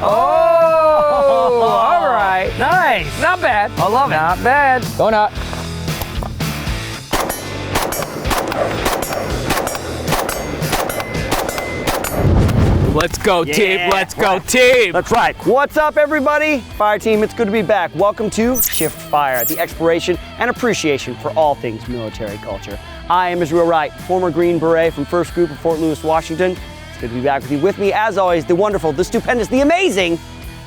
Oh, all right. Nice. Not bad. I love it. Not bad. Going up. Let's go, team. Let's go, team. That's right. What's up, everybody? Fire team, it's good to be back. Welcome to Shift Fire, the exploration and appreciation for all things military culture. I am Israel Wright, former Green Beret from 1st Group of Fort Lewis, Washington. It's good to be back with you. With me, as always, the wonderful, the stupendous, the amazing.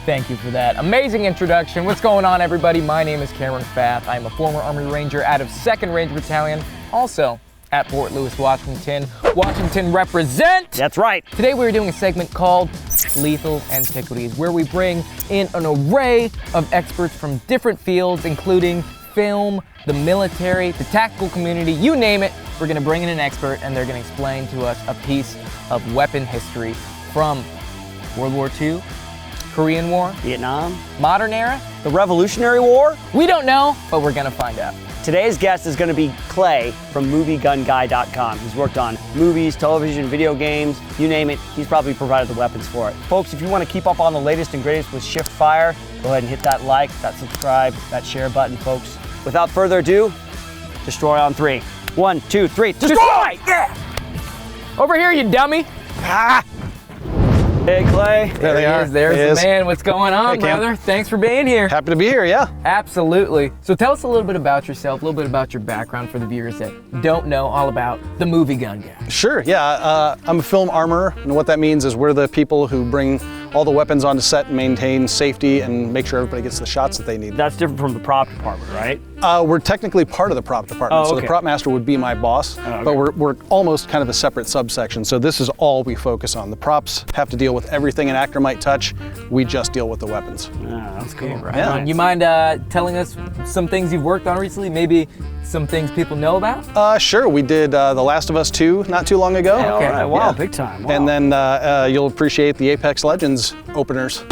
Thank you for that amazing introduction. What's going on, everybody? My name is Cameron Fath. I'm a former Army Ranger out of 2nd Ranger Battalion, also at Fort Lewis, Washington. Washington represent! That's right. Today we're doing a segment called Lethal Antiquities, where we bring in an array of experts from different fields, including film, the military, the tactical community, you name it. We're gonna bring in an expert and they're gonna explain to us a piece of weapon history from World War II, Korean War, Vietnam, modern era. the Revolutionary War. We don't know, but we're gonna find out. Today's guest is going to be Clay from MovieGunGuy.com. He's worked on movies, television, video games, you name it. He's probably provided the weapons for it. Folks, if you want to keep up on the latest and greatest with Shift Fire, go ahead and hit that like, that subscribe, that share button, folks. Without further ado, destroy on 3. 1, 2, 3, destroy! Yeah! Over here, you dummy. Ah! Hey, Clay. There they are. There's the man. What's going on, Hey, Cam. brother? Thanks for being here. Happy to be here, yeah. Absolutely. So tell us a little bit about yourself, a little bit about your background for the viewers that don't know all about the Movie Gun Guy. Sure, yeah. I'm a film armorer, and what that means is we're the people who bring all the weapons onto set and maintain safety and make sure everybody gets the shots that they need. That's different from the prop department, right? We're technically part of the prop department, Oh, so okay. the prop master would be my boss, okay. but we're almost kind of a separate subsection, so this is all we focus on. The props have to deal with everything an actor might touch, we just deal with the weapons. Ah, that's cool. Right. Yeah. You mind telling us some things you've worked on recently? Maybe some things people know about? Sure, we did The Last of Us 2 not too long ago. All Okay. right, wow, Yeah. big time. Wow. And then you'll appreciate the Apex Legends openers.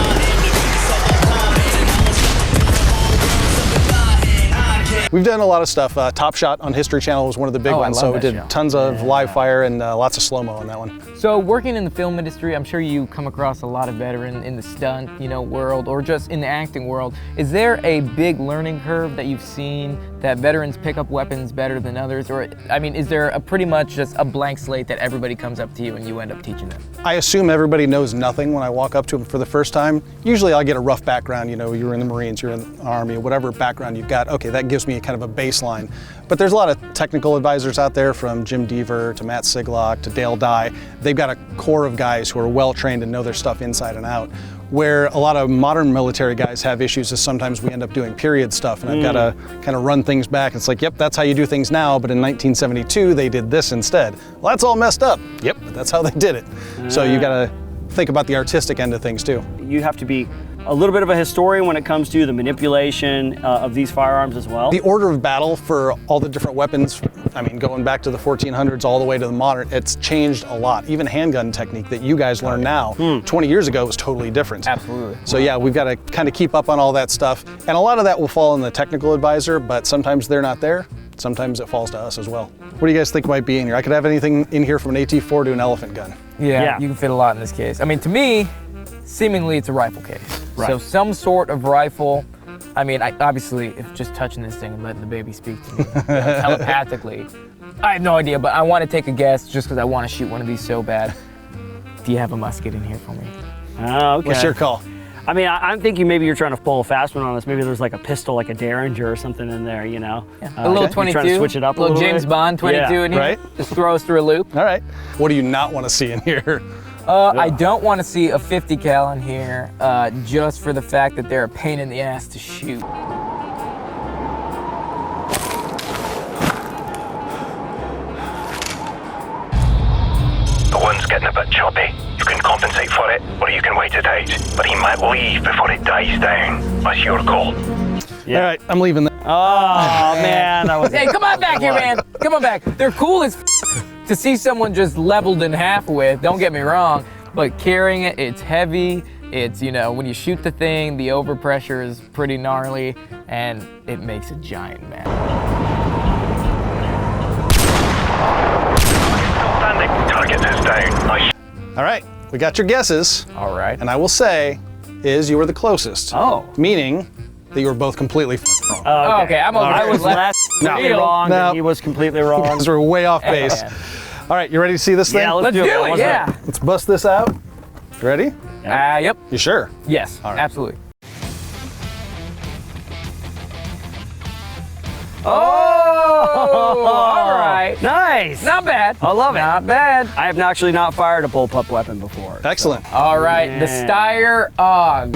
We've done a lot of stuff. Top Shot on History Channel was one of the big Oh, I ones, love so we that did show. tons of live fire and lots of slow-mo on that one. So working in the film industry, I'm sure you come across a lot of veterans in the stunt, world, or just in the acting world. Is there a big learning curve that you've seen that veterans pick up weapons better than others? Or, I mean, is there a pretty much just a blank slate that everybody comes up to you and you end up teaching them? I assume everybody knows nothing when I walk up to them for the first time. Usually I'll get a rough background, you were in the Marines, you're in the Army, whatever background you've got, okay, that gives me a kind of a baseline. But there's a lot of technical advisors out there, from Jim Deaver to Matt Siglock to Dale Dye. They've got a core of guys who are well trained and know their stuff inside and out. Where a lot of modern military guys have issues is sometimes we end up doing period stuff, and I've got to kind of run things back. It's like, yep, that's how you do things now, but in 1972 they did this instead. Well, that's all messed up. Yep, but that's how they did it. So you got to think about the artistic end of things too. You have to be a little bit of a historian when it comes to the manipulation of these firearms as well. The order of battle for all the different weapons, I mean, going back to the 1400s all the way to the modern, it's changed a lot. Even handgun technique that you guys learn now, 20 years ago was totally different. Absolutely. So yeah, we've got to kind of keep up on all that stuff. And a lot of that will fall on the technical advisor, but sometimes they're not there. Sometimes it falls to us as well. What do you guys think might be in here? I could have anything in here from an AT-4 to an elephant gun. Yeah, you can fit a lot in this case. I mean, to me, seemingly it's a rifle case. Right. So some sort of rifle. I mean, obviously, if just touching this thing and letting the baby speak to me telepathically, I have no idea, but I want to take a guess just because I want to shoot one of these so bad. Do you have a musket in here for me? Oh, okay. What's your call? I mean, I'm thinking maybe you're trying to pull a fast one on us. Maybe there's like a pistol, like a Derringer or something in there, Yeah. A little Okay. 22. You're trying to switch it up a little James bit? Bond 22 Yeah. in here. Right. Just throw us through a loop. All right. What do you not want to see in here? I don't want to see a 50 cal in here, just for the fact that they're a pain in the ass to shoot. The one's getting a bit choppy. You can compensate for it, or you can wait it out. But he might leave before it dies down. That's your call. Yeah. All right, I'm leaving. Oh, man. That was Hey, come on back here, man. Come on back. They're cool as to see someone just leveled in half with, don't get me wrong, but carrying it, it's heavy. It's, when you shoot the thing, the overpressure is pretty gnarly, and it makes a giant mess. Standing. Target is down. Nice. All right, we got your guesses. All right. And I will say, is you were the closest. Oh. Meaning that you were both completely wrong. Oh, okay, I'm over I was less wrong than he was completely wrong. You guys were way off base. All right, you ready to see this thing? Yeah, Let's do it, yeah. Let's bust this out. You ready? Yep. You sure? Yes, All right. absolutely. Oh, all right. Nice. Not bad. I love it. Not bad. I have actually not fired a bullpup weapon before. Excellent. All right, the Steyr AUG.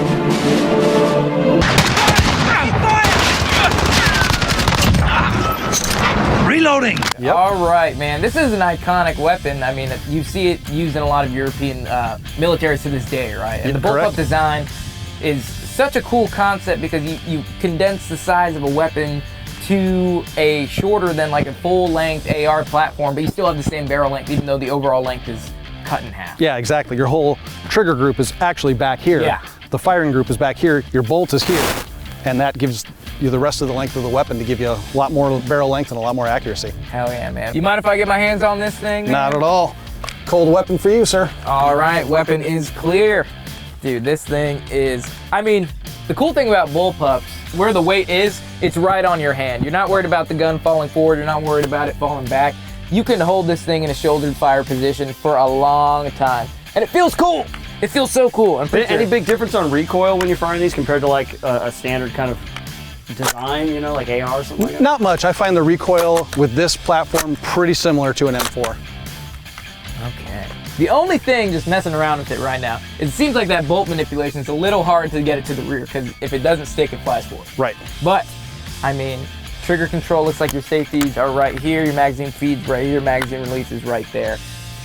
Reloading. Yep. All right, man. This is an iconic weapon. I mean, you see it used in a lot of European militaries to this day, right? And the bullpup Correct. design is such a cool concept because you condense the size of a weapon to a shorter than like a full-length AR platform, but you still have the same barrel length, even though the overall length is cut in half. Yeah, exactly. Your whole trigger group is actually back here. Yeah. The firing group is back here. Your bolt is here. And that gives you the rest of the length of the weapon to give you a lot more barrel length and a lot more accuracy. Hell yeah, man. You mind if I get my hands on this thing, man? Not at all. Cold weapon for you, sir. All right, weapon is clear. Dude, this thing is, I mean, the cool thing about bullpups, where the weight is, it's right on your hand. You're not worried about the gun falling forward. You're not worried about it falling back. You can hold this thing in a shouldered fire position for a long time. And it feels cool. It feels so cool. Any big difference on recoil when you're firing these compared to like a standard kind of design, you know, like AR or something like that? Not much. I find the recoil with this platform pretty similar to an M4. Okay. The only thing just messing around with it right now, it seems like that bolt manipulation is a little hard to get it to the rear because if it doesn't stick, it flies forward. Right. But, I mean, trigger control looks like your safeties are right here, your magazine feeds right here, your magazine release is right there.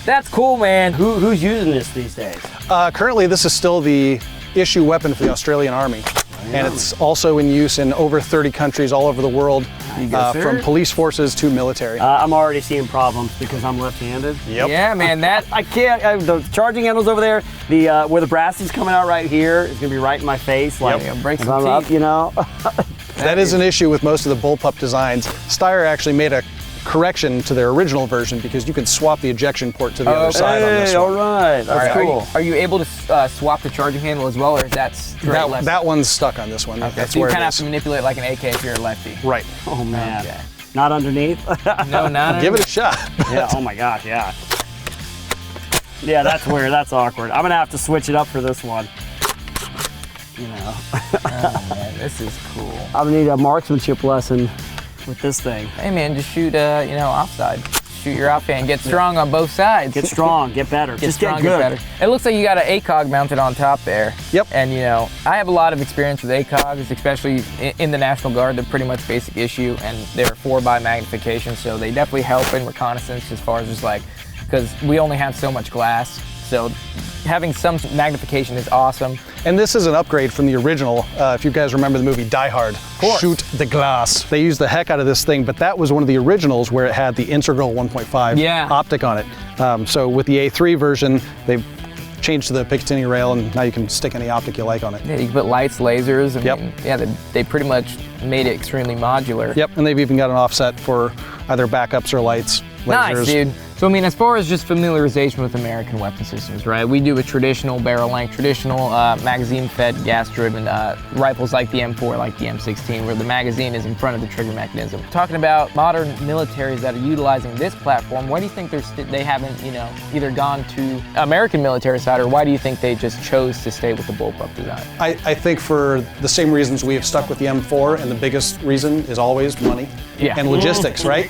That's cool, man. Who's using this these days? Currently, this is still the issue weapon for the Australian Army. And it's also in use in over 30 countries all over the world, from police forces to military. I'm already seeing problems because I'm left-handed. Yep. Yeah, man, that, I can't, the charging handle's over there, the where the brass is coming out right here is gonna be right in my face. Like, Yep. Break if some I'm up, teeth. you know? That is an issue with most of the bullpup designs. Steyr actually made a correction to their original version because you can swap the ejection port to the other side on this Hey, one. all right, that's all right, cool. Are you able to swap the charging handle as well, or is that straight left? That one's stuck on this one. Okay, That's so you where kind it of have is. to manipulate like an AK if you're a lefty. Right. Oh man, Okay. not underneath? No, not Give it a shot. Yeah, oh my gosh, yeah. Yeah, that's weird, that's awkward. I'm gonna have to switch it up for this one. You know, Oh, man, this is cool. I'm gonna need a marksmanship lesson with this thing. Hey, man, just shoot, offside. Shoot your offhand. Get strong on both sides. Get strong, get better, just strong, get good. better. It looks like you got an ACOG mounted on top there. Yep. And I have a lot of experience with ACOGs, especially in the National Guard. They're pretty much basic issue, and they're 4x magnification, so they definitely help in reconnaissance as far as just like, because we only have so much glass, so having some magnification is awesome. And this is an upgrade from the original. If you guys remember the movie Die Hard, Shoot the Glass. They used the heck out of this thing, but that was one of the originals where it had the integral 1.5 optic on it. So with the A3 version, they've changed to the Picatinny rail, and now you can stick any optic you like on it. Yeah, you can put lights, lasers. Yep. They pretty much made it extremely modular. Yep, and they've even got an offset for either backups or lights, lasers. Nice, dude. So, I mean, as far as just familiarization with American weapon systems, right? We do a traditional barrel length, traditional magazine-fed, gas-driven rifles like the M4, like the M16, where the magazine is in front of the trigger mechanism. Talking about modern militaries that are utilizing this platform, why do you think they haven't, either gone to American military side, or why do you think they just chose to stay with the bullpup design? I think for the same reasons we have stuck with the M4, and the biggest reason is always money and logistics, right?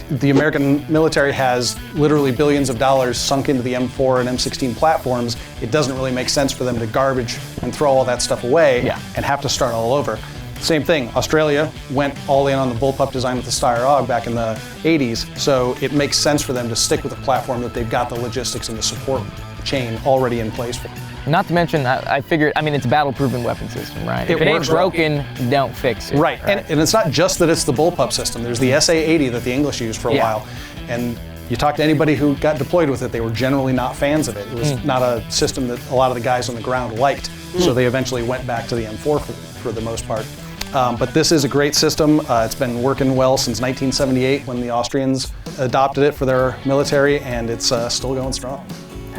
The American military has literally billions of dollars sunk into the M4 and M16 platforms. It doesn't really make sense for them to garbage and throw all that stuff away and have to start all over. Same thing, Australia went all in on the bullpup design with the Steyr AUG back in the 80s, so it makes sense for them to stick with a platform that they've got the logistics and the support chain already in place for. Not to mention, I figured, it's a battle-proven weapon system, right? If it ain't broken, don't fix it. Right. And it's not just that it's the bullpup system. There's the SA-80 that the English used for a while. And you talk to anybody who got deployed with it, they were generally not fans of it. It was not a system that a lot of the guys on the ground liked. So they eventually went back to the M4 for the most part. But this is a great system. It's been working well since 1978 when the Austrians adopted it for their military, and it's still going strong.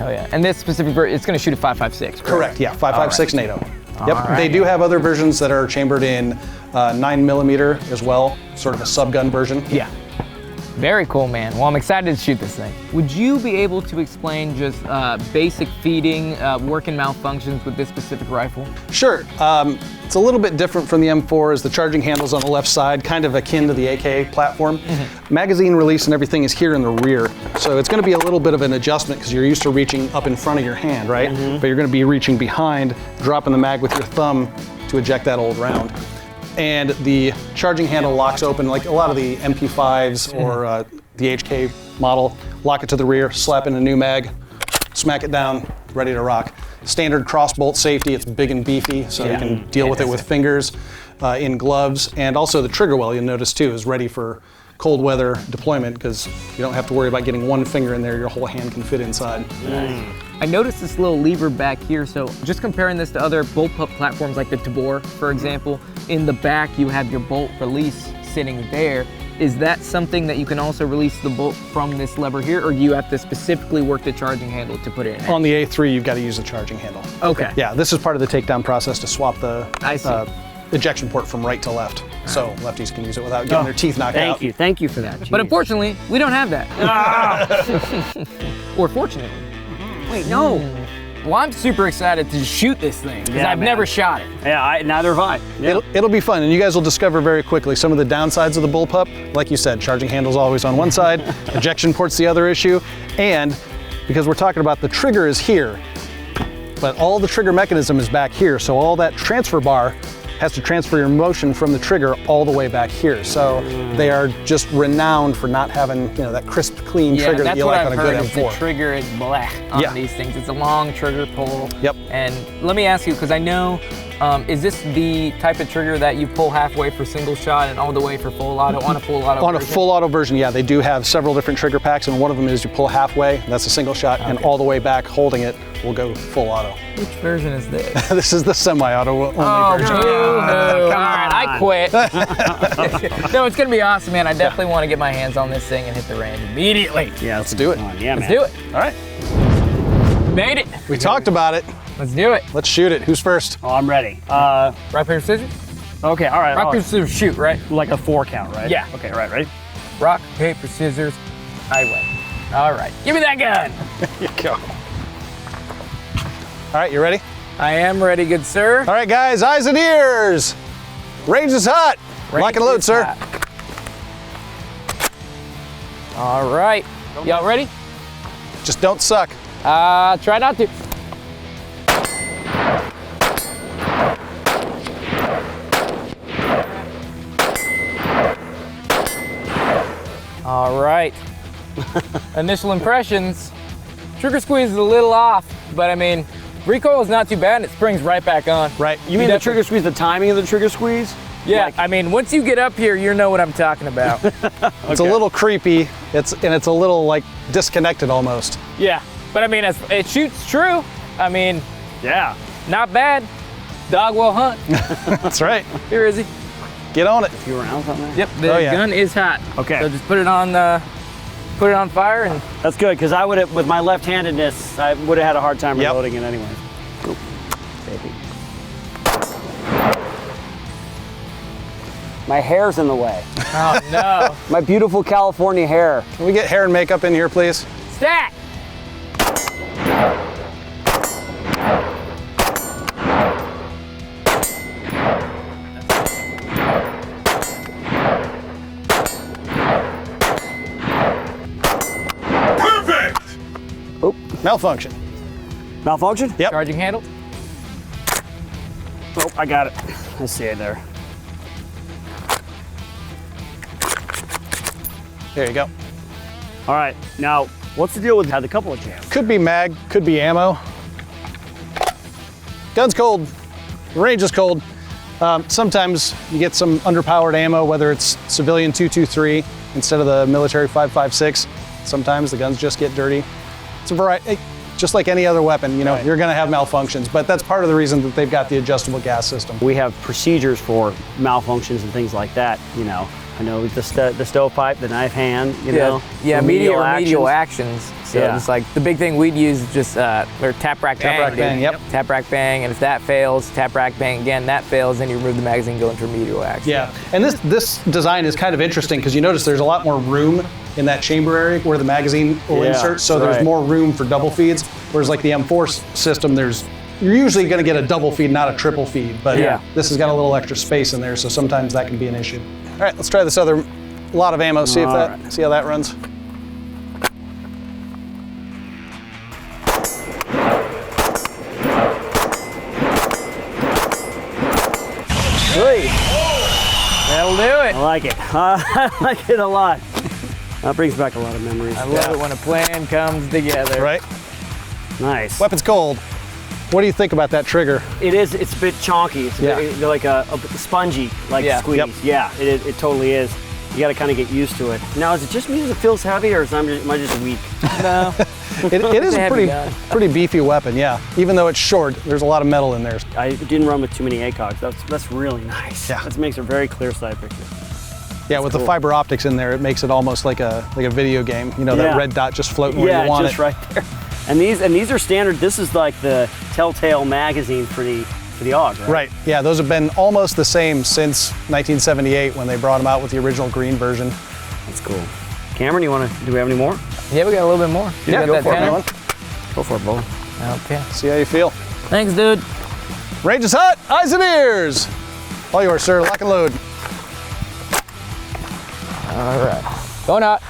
Oh yeah, and this specific version, it's going to shoot a 5.56. Correct, yeah, 5.56 NATO. Yep, All right. they do have other versions that are chambered in 9mm as well, sort of a subgun version. Yeah. Very cool, man. Well, I'm excited to shoot this thing. Would you be able to explain just basic feeding, working malfunctions with this specific rifle? Sure. It's a little bit different from the M4 as the charging handle's on the left side, kind of akin to the AK platform. Magazine release and everything is here in the rear. So it's going to be a little bit of an adjustment because you're used to reaching up in front of your hand, right? But you're going to be reaching behind, dropping the mag with your thumb to eject that old round. And the charging handle locks open like a lot of the MP5s or the HK model. Lock it to the rear, slap in a new mag, smack it down, ready to rock. Standard crossbolt safety, it's big and beefy, so you can deal with it with fingers, in gloves. And also the trigger well, you'll notice too, is ready for cold weather deployment because you don't have to worry about getting one finger in there, your whole hand can fit inside. I noticed this little lever back here, so just comparing this to other bullpup platforms like the Tabor, for example, in the back you have your bolt release sitting there. Is that something that you can also release the bolt from this lever here, or do you have to specifically work the charging handle to put it in? On the A3, you've got to use the charging handle. Okay. Yeah, this is part of the takedown process to swap the I see. ejection port from right to left. So lefties can use it without getting their teeth knocked out. Thank you for that. But unfortunately, we don't have that. Or fortunately. Wait, no. Well, I'm super excited to shoot this thing because I've never shot it. Yeah, neither have I. Yeah. It'll be fun, and you guys will discover very quickly some of the downsides of the bullpup. Like you said, charging handle's always on one side, ejection port's the other issue, and because we're talking about the trigger is here, but all the trigger mechanism is back here, so all that transfer bar has to transfer your motion from the trigger all the way back here. So they are just renowned for not having, that crisp, clean trigger that you like on a good That's what I've heard, M4. is the trigger is blech on these things. It's a long trigger pull. Yep. And let me ask you, because I know, is this the type of trigger that you pull halfway for single shot and all the way for full auto on a full auto On version? a full auto version, yeah, they do have several different trigger packs, and one of them is you pull halfway, that's a single shot, and all the way back holding it will go full auto. Which version is this? This is the semi-auto only version. All right, I quit. No, it's gonna be awesome, man. I definitely want to get my hands on this thing and hit the range immediately. Yeah, Let's do it. Yeah, Let's man. do it. All right. Made it. We talked about it. Let's do it. Let's shoot it. Who's first? Oh, I'm ready. Rock, paper, scissors? Okay, all right. Rock, paper, scissors, shoot, right? Like a 4 count, right? Yeah. Okay, right, ready? Rock, paper, scissors, I win. All right, give me that gun. Here you go. All right, you ready? I am ready, good sir. All right, guys, eyes and ears. Range is hot. Lock and load, sir. All right, y'all ready? Just don't suck. Try not to. All right. Initial impressions. Trigger squeeze is a little off, but I mean, recoil is not too bad and it springs right back on. Right. You mean the trigger squeeze, the timing of the trigger squeeze? Yeah, I mean, once you get up here, you know what I'm talking about. It's a little creepy. It's a little disconnected almost. Yeah, but I mean, it shoots true. I mean, Yeah. not bad. Dog will hunt. That's right. Here is he. Get on it. You around something? Yep, the Oh, yeah. gun is hot. Okay. So just put it on fire and That's good, because I would have, with my left-handedness, I would have had a hard time Yep. reloading it anyway. Oop, baby. My hair's in the way. oh no. My beautiful California hair. Can we get hair and makeup in here, please? Stack. Perfect! Malfunction. Malfunction? Yep. Charging handle. Oh, I got it. I see it there. There you go. All right, now, what's the deal with had a couple of jams? Could be mag, could be ammo. Gun's cold. Range is cold. Sometimes you get some underpowered ammo, whether it's civilian 223 instead of the military 5.56. Sometimes the guns just get dirty. It's a variety, just like any other weapon, you're gonna have malfunctions, but that's part of the reason that they've got the adjustable gas system. We have procedures for malfunctions and things like that, I know the stovepipe, the knife hand, Yeah, the medial actions. medial actions. So Yeah. just like the big thing we'd use is just or tap rack bang. rack bang, dude. yep. Tap rack bang, and if that fails, tap rack bang again. That fails, then you remove the magazine, go into remedial action. Yeah, and this design is kind of interesting because you notice there's a lot more room in that chamber area where the magazine will Yeah, insert, so right. there's more room for double feeds. Whereas like the M4 system, you're usually going to get a double feed, not a triple feed. But Yeah. this has got a little extra space in there, so sometimes that can be an issue. All right, let's try this other lot of ammo. See how that runs. Sweet. That'll do it. I like it. I like it a lot. That brings back a lot of memories. I love it when a plan comes together. Right. Nice. Weapon's cold. What do you think about that trigger? It's a bit chonky. It's Yeah. like a spongy, like Yeah. squeeze. Yep. Yeah, it totally is. You got to kind of get used to it. Now, is it just me that it feels heavy, or am I just weak? No. It is a Heavy gun. pretty beefy weapon, yeah. Even though it's short, there's a lot of metal in there. I didn't run with too many ACOGs. That's really nice. Yeah. That makes a very clear side picture. Yeah, with the cool. fiber optics in there, it makes it almost like a video game. You know, that Yeah. red dot just floating where Yeah, you want just it. right there. And these are standard. This is like the telltale magazine for the AUG, right? Right. Yeah, those have been almost the same since 1978 when they brought them out with the original green version. That's cool. Cameron, do we have any more? Yeah, we got a little bit more. You got go that for it, tanner? Nolan. Go for it, Bo. Okay. See how you feel. Thanks, dude. Range is hot, eyes and ears. All yours, sir. Lock and load. All right. Going out.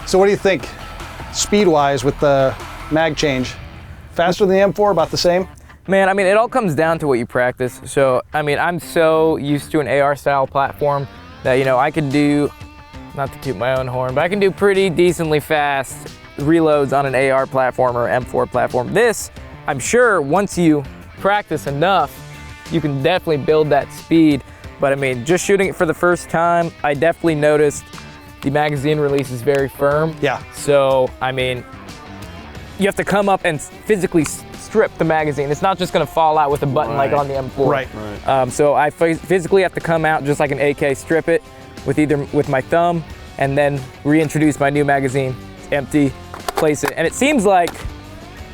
So what do you think, speed-wise, with the mag change? Faster than the M4, about the same? Man, I mean, it all comes down to what you practice. So, I mean, I'm so used to an AR style platform that, you know, I could do, not to toot my own horn, but I can do pretty decently fast reloads on an AR platform or M4 platform. This, I'm sure once you practice enough, you can definitely build that speed. But I mean, just shooting it for the first time, I definitely noticed the magazine release is very firm. Yeah. So, I mean, you have to come up and physically strip the magazine. It's not just gonna fall out with a button like on the M4. Right. So I physically have to come out just like an AK, strip it with my thumb, and then reintroduce my new magazine. It's empty, place it. And it seems like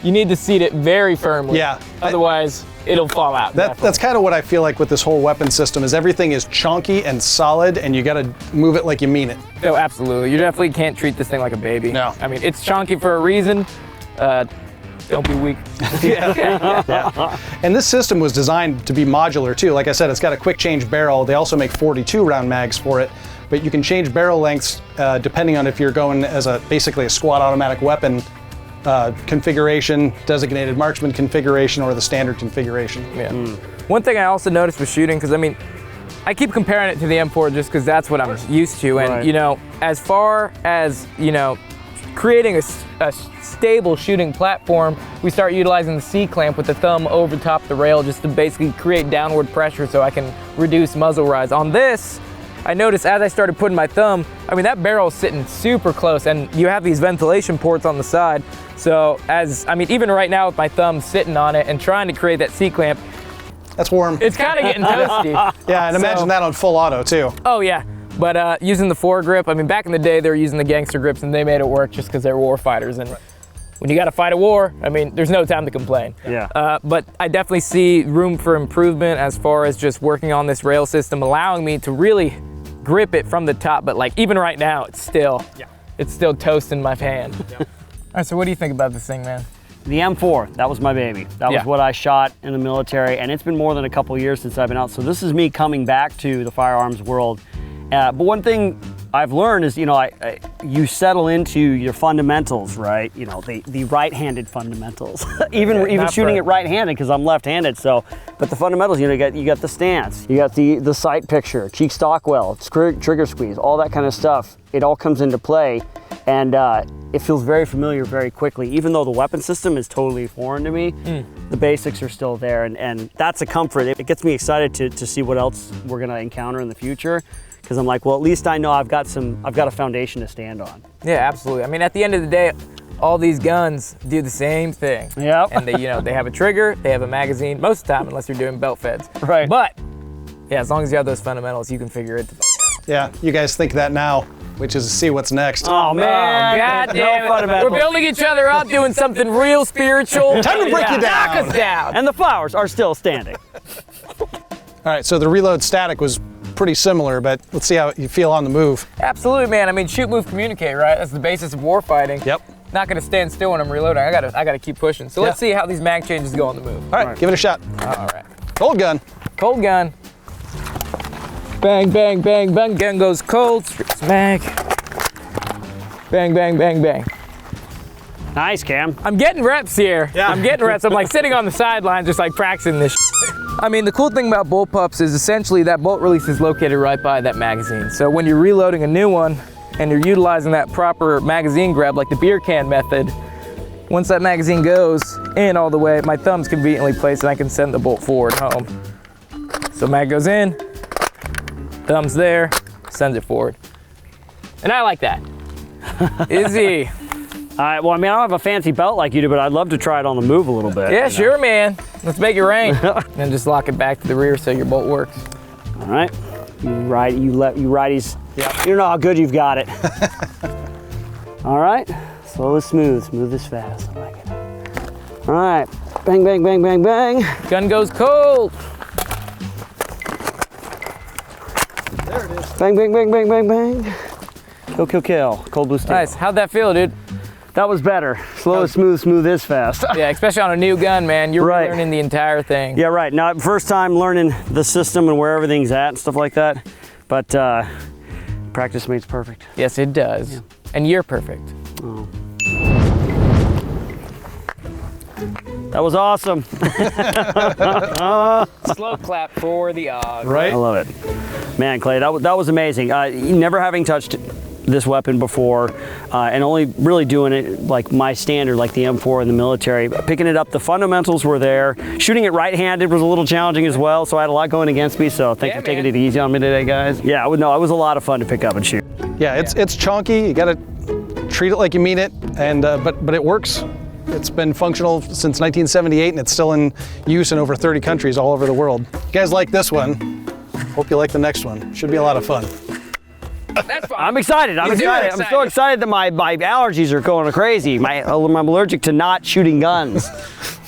you need to seat it very firmly. Yeah. Otherwise, it'll fall out. That's kind of what I feel like with this whole weapon system is everything is chunky and solid, and you got to move it like you mean it. Oh, absolutely. You definitely can't treat this thing like a baby. No. I mean, it's chunky for a reason. Don't be weak. And this system was designed to be modular too. Like I said, it's got a quick change barrel. They also make 42 round mags for it, but you can change barrel lengths depending on if you're going as basically a squad automatic weapon configuration, designated marksman configuration, or the standard configuration. Yeah. One thing I also noticed with shooting, because I mean, I keep comparing it to the M4 just because that's what I'm used to. And, Right. you know, as far as, you know, creating a stable shooting platform, we start utilizing the C-clamp with the thumb over top the rail just to basically create downward pressure so I can reduce muzzle rise. On this, I noticed as I started putting my thumb, I mean, that barrel's sitting super close, and you have these ventilation ports on the side. So even right now with my thumb sitting on it and trying to create that C-clamp, That's warm. it's kind of getting toasty. Yeah, and imagine that on full auto too. Oh yeah, but using the foregrip, I mean, back in the day they were using the gangster grips and they made it work just because they're war fighters. And when you got to fight a war, I mean, there's no time to complain. Yeah. But I definitely see room for improvement as far as just working on this rail system, allowing me to really grip it from the top. But like even right now, it's still toasting my hand. All right, so what do you think about this thing, man? The M4, that was my baby. That was what I shot in the military, and it's been more than a couple years since I've been out. So this is me coming back to the firearms world. But one thing I've learned is, you know, you settle into your fundamentals, right? You know, the right-handed fundamentals. even shooting it right-handed, because I'm left-handed. So, but the fundamentals, you know, you got the stance, you got the sight picture, cheek stock well, trigger squeeze, all that kind of stuff. It all comes into play, and it feels very familiar very quickly. Even though the weapon system is totally foreign to me, the basics are still there, and that's a comfort. It gets me excited to see what else we're gonna encounter in the future. because I'm like, well, at least I know I've got a foundation to stand on. Yeah, absolutely. I mean, at the end of the day, all these guns do the same thing. Yep. And they, they have a trigger, they have a magazine, most of the time, unless you're doing belt feds. Right. But, yeah, as long as you have those fundamentals, you can figure it the fuck out. Yeah, you guys think that now, which is to see what's next. Oh man, God damn it. fundamentals. We're building each other up, doing something real spiritual. Time to break you down. Knock us down. And the flowers are still standing. All right, so the reload static was pretty similar, but let's see how you feel on the move. Absolutely, man. I mean, shoot, move, communicate, right? That's the basis of war fighting. Yep. Not gonna stand still when I'm reloading. I gotta keep pushing. So let's see how these mag changes go on the move. All right, give it a shot. All right. Cold gun. Cold gun. Bang, bang, bang, bang. Gun goes cold. Strips mag. Bang, bang, bang, bang. Nice, Cam. I'm getting reps here. Yeah. I'm getting reps. I'm like sitting on the sidelines just like practicing this shit. I mean, the cool thing about bullpups is essentially that bolt release is located right by that magazine. So when you're reloading a new one and you're utilizing that proper magazine grab, like the beer can method, once that magazine goes in all the way, my thumb's conveniently placed and I can send the bolt forward home. So mag goes in, thumb's there, sends it forward. And I like that. Easy. All right, well, I mean, I don't have a fancy belt like you do, but I'd love to try it on the move a little bit. Yeah, sure, man. Let's make it rain. And just lock it back to the rear so your bolt works. All right, you righties. Yep. You don't know how good you've got it. All right, slow is smooth, smooth is fast. I like it. All right, bang, bang, bang, bang, bang. Gun goes cold. There it is. Bang, bang, bang, bang, bang, bang. Kill, kill, kill. Cold blue steel. Nice. How'd that feel, dude? That was better. Slow is smooth, smooth is fast. Yeah, especially on a new gun, man. You're Right. learning the entire thing. Yeah, right. Now, first time learning the system and where everything's at and stuff like that. But practice makes perfect. Yes, it does. Yeah. And you're perfect. Oh. That was awesome. Slow clap for the AUG. Right? I love it. Man, Clay, that was amazing. Never having touched this weapon before and only really doing it like my standard, like the M4 in the military. Picking it up, the fundamentals were there. Shooting it right-handed was a little challenging as well, so I had a lot going against me, so thanks for taking it easy on me today, guys. Yeah, it was a lot of fun to pick up and shoot. Yeah, it's chunky. You gotta treat it like you mean it, and but it works. It's been functional since 1978, and it's still in use in over 30 countries all over the world. You guys like this one? Hope you like the next one. Should be a lot of fun. That's fine. I'm excited. I'm excited. I'm so excited that my allergies are going crazy. I'm allergic to not shooting guns.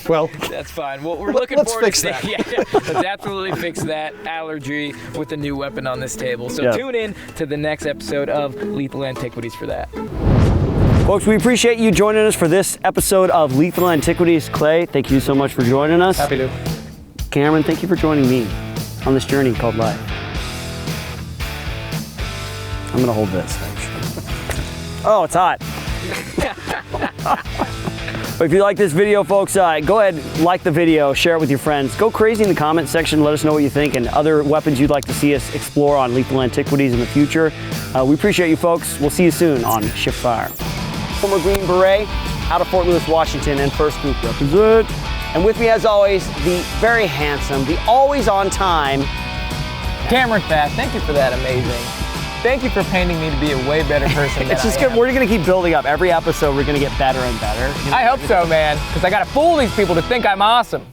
Well, That's fine. Well, we're looking let's forward fix to that. Yeah, let's absolutely fix that allergy with a new weapon on this table. So Yeah. tune in to the next episode of Lethal Antiquities for that. Folks, we appreciate you joining us for this episode of Lethal Antiquities. Clay, thank you so much for joining us. happy to. Cameron, thank you for joining me on this journey called life. I'm gonna hold this. Oh, it's hot. But if you like this video, folks, go ahead, like the video, share it with your friends. Go crazy in the comment section, let us know what you think and other weapons you'd like to see us explore on Lethal Antiquities in the future. We appreciate you, folks. We'll see you soon on Shift Fire. Former Green Beret, out of Fort Lewis, Washington, and First Group represent. And with me, as always, the very handsome, the always on time, Cameron Fast, thank you for that amazing. Thank you for painting me to be a way better person than it's just I good. am. We're gonna keep building up. Every episode, we're gonna get better and better. I hope so, man, because I gotta fool these people to think I'm awesome.